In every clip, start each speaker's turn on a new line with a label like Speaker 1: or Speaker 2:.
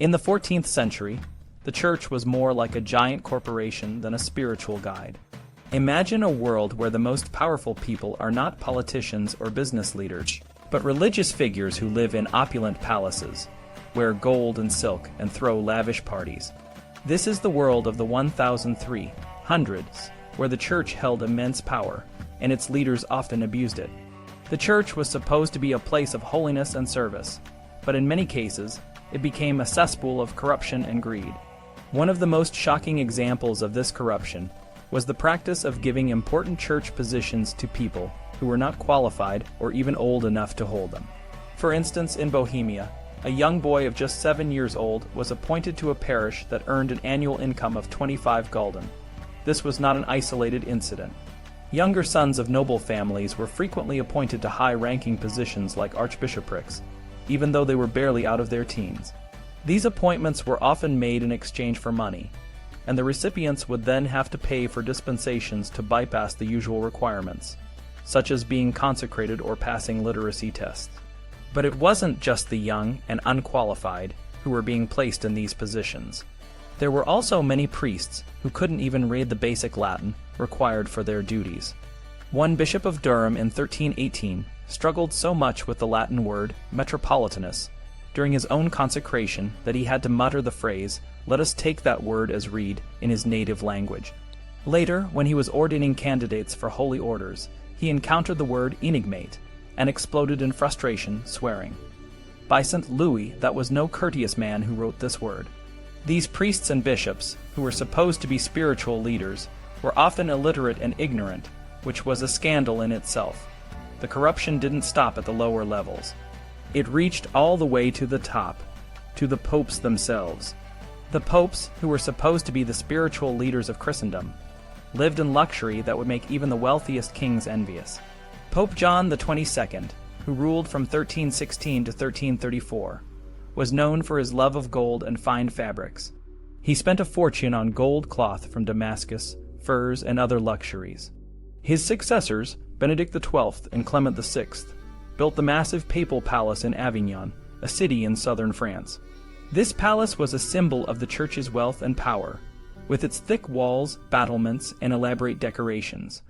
Speaker 1: In the 14th century, the church was more like a giant corporation than a spiritual guide. Imagine a world where the most powerful people are not politicians or business leaders, but religious figures who live in opulent palaces, wear gold and silk, and throw lavish parties. This is the world of the 1300s, where the church held immense power, and its leaders often abused it. The church was supposed to be a place of holiness and service, but in many cases, it became a cesspool of corruption and greed. One of the most shocking examples of this corruption was the practice of giving important church positions to people who were not qualified or even old enough to hold them. For instance, in Bohemia, a young boy of just 7 years old was appointed to a parish that earned an annual income of 25 gulden. This was not an isolated incident. Younger sons of noble families were frequently appointed to high-ranking positions like archbishoprics, even though they were barely out of their teens. These appointments were often made in exchange for money, and the recipients would then have to pay for dispensations to bypass the usual requirements, such as being consecrated or passing literacy tests. But it wasn't just the young and unqualified who were being placed in these positions. There were also many priests who couldn't even read the basic Latin required for their duties. One bishop of Durham in 1318 struggled so much with the Latin word metropolitanus during his own consecration that he had to mutter the phrase, "Let us take that word as read," in his native language. Later, when he was ordaining candidates for holy orders, he encountered the word enigmate and exploded in frustration, swearing. By St. Louis, that was no courteous man who wrote this word. These priests and bishops, who were supposed to be spiritual leaders, were often illiterate and ignorant, which was a scandal in itself. The corruption didn't stop at the lower levels. It reached all the way to the top, to the popes themselves. The popes, who were supposed to be the spiritual leaders of Christendom, lived in luxury that would make even the wealthiest kings envious. Pope John XXII, who ruled from 1316 to 1334, was known for his love of gold and fine fabrics. He spent a fortune on gold cloth from Damascus, furs, and other luxuries. His successors, Benedict XII and Clement VI, built the massive papal palace in Avignon, a city in southern France. This palace was a symbol of the church's wealth and power, with its thick walls, battlements, and elaborate decorations.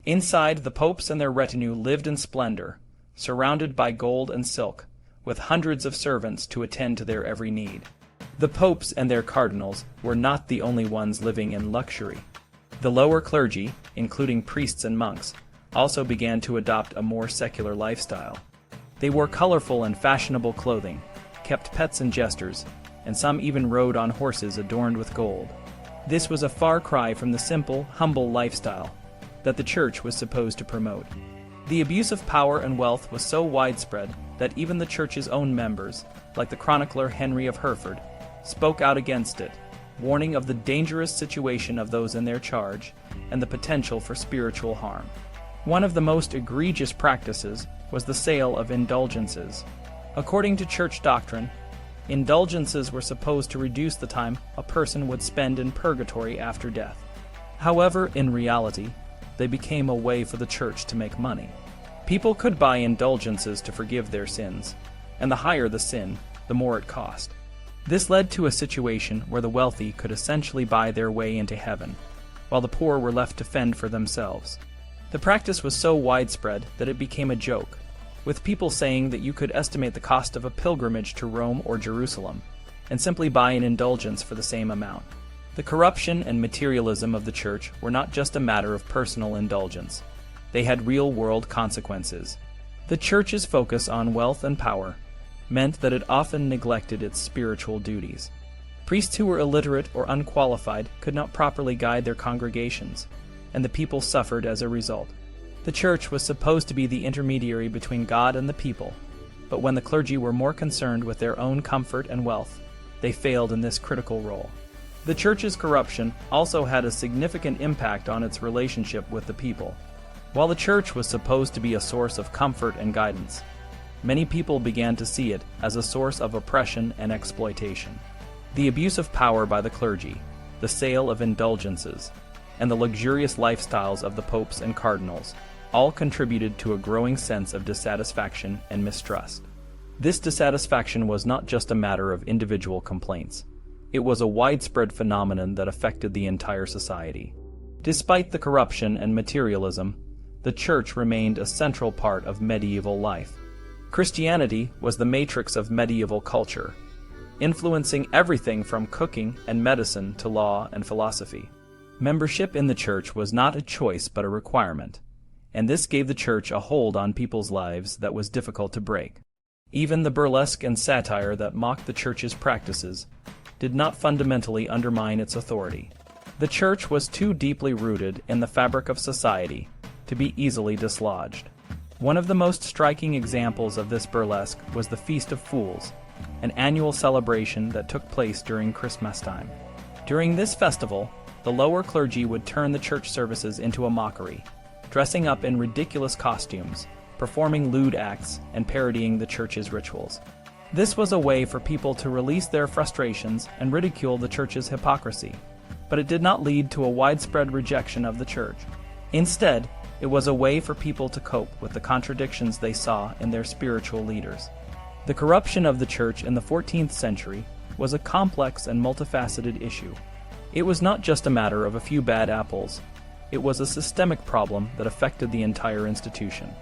Speaker 1: Inside, the popes and their retinue lived in splendor, surrounded by gold and silk, with hundreds of servants to attend to their every need. The popes and their cardinals were not the only ones living in luxury. The lower clergy, including priests and monks, also began to adopt a more secular lifestyle. They wore colorful and fashionable clothing, kept pets and jesters, and some even rode on horses adorned with gold. This was a far cry from the simple, humble lifestyle that the church was supposed to promote. The abuse of power and wealth was so widespread that even the church's own members, like the chronicler Henry of Hereford, spoke out against it, warning of the dangerous situation of those in their charge and the potential for spiritual harm. One of the most egregious practices was the sale of indulgences. According to church doctrine, indulgences were supposed to reduce the time a person would spend in purgatory after death. However, in reality, they became a way for the church to make money. People could buy indulgences to forgive their sins, and the higher the sin, the more it cost. This led to a situation where the wealthy could essentially buy their way into heaven, while the poor were left to fend for themselves. The practice was so widespread that it became a joke, with people saying that you could estimate the cost of a pilgrimage to Rome or Jerusalem, and simply buy an indulgence for the same amount. The corruption and materialism of the church were not just a matter of personal indulgence. They had real-world consequences. The church's focus on wealth and power meant that it often neglected its spiritual duties. Priests who were illiterate or unqualified could not properly guide their congregations, and the people suffered as a result. The church was supposed to be the intermediary between God and the people, but when the clergy were more concerned with their own comfort and wealth, they failed in this critical role. The church's corruption also had a significant impact on its relationship with the people. While the church was supposed to be a source of comfort and guidance, many people began to see it as a source of oppression and exploitation. The abuse of power by the clergy, the sale of indulgences, and the luxurious lifestyles of the popes and cardinals all contributed to a growing sense of dissatisfaction and mistrust. This dissatisfaction was not just a matter of individual complaints. It was a widespread phenomenon that affected the entire society. Despite the corruption and materialism, the church remained a central part of medieval life. Christianity was the matrix of medieval culture, influencing everything from cooking and medicine to law and philosophy. Membership in the church was not a choice but a requirement, and this gave the church a hold on people's lives that was difficult to break. Even the burlesque and satire that mocked the church's practices did not fundamentally undermine its authority. The church was too deeply rooted in the fabric of society to be easily dislodged. One of the most striking examples of this burlesque was the Feast of Fools, an annual celebration that took place during Christmas time. During this festival, the lower clergy would turn the church services into a mockery, dressing up in ridiculous costumes, performing lewd acts, and parodying the church's rituals. This was a way for people to release their frustrations and ridicule the church's hypocrisy, but it did not lead to a widespread rejection of the church. Instead, it was a way for people to cope with the contradictions they saw in their spiritual leaders. The corruption of the church in the 14th century was a complex and multifaceted issue. It was not just a matter of a few bad apples. It was a systemic problem that affected the entire institution.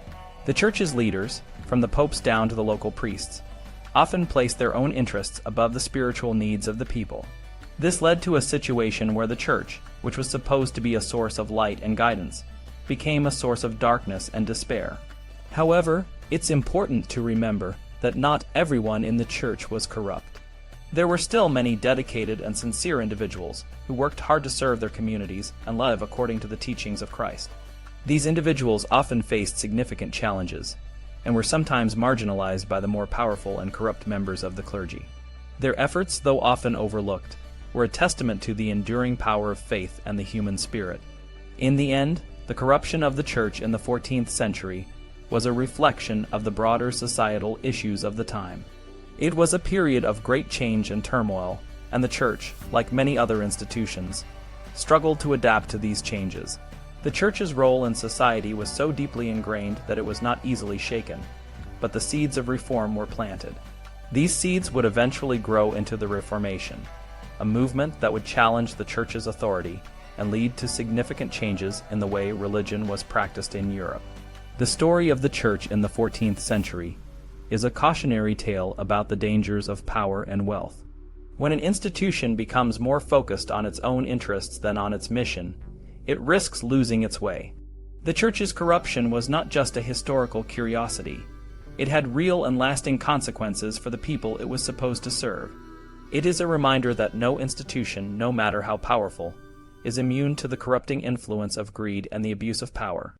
Speaker 1: The church's leaders, from the popes down to the local priests, often placed their own interests above the spiritual needs of the people. This led to a situation where the church, which was supposed to be a source of light and guidance, became a source of darkness and despair. However, it's important to remember that not everyone in the church was corrupt. There were still many dedicated and sincere individuals who worked hard to serve their communities and live according to the teachings of Christ. These individuals often faced significant challenges and were sometimes marginalized by the more powerful and corrupt members of the clergy. Their efforts, though often overlooked, were a testament to the enduring power of faith and the human spirit. In the end, the corruption of the church in the 14th century was a reflection of the broader societal issues of the time. It was a period of great change and turmoil, and the church, like many other institutions, struggled to adapt to these changes. The church's role in society was so deeply ingrained that it was not easily shaken, but the seeds of reform were planted. These seeds would eventually grow into the Reformation, a movement that would challenge the church's authority and lead to significant changes in the way religion was practiced in Europe. The story of the church in the 14th century is a cautionary tale about the dangers of power and wealth. When an institution becomes more focused on its own interests than on its mission, it risks losing its way. The church's corruption was not just a historical curiosity. It had real and lasting consequences for the people it was supposed to serve. It is a reminder that no institution, no matter how powerful, is immune to the corrupting influence of greed and the abuse of power.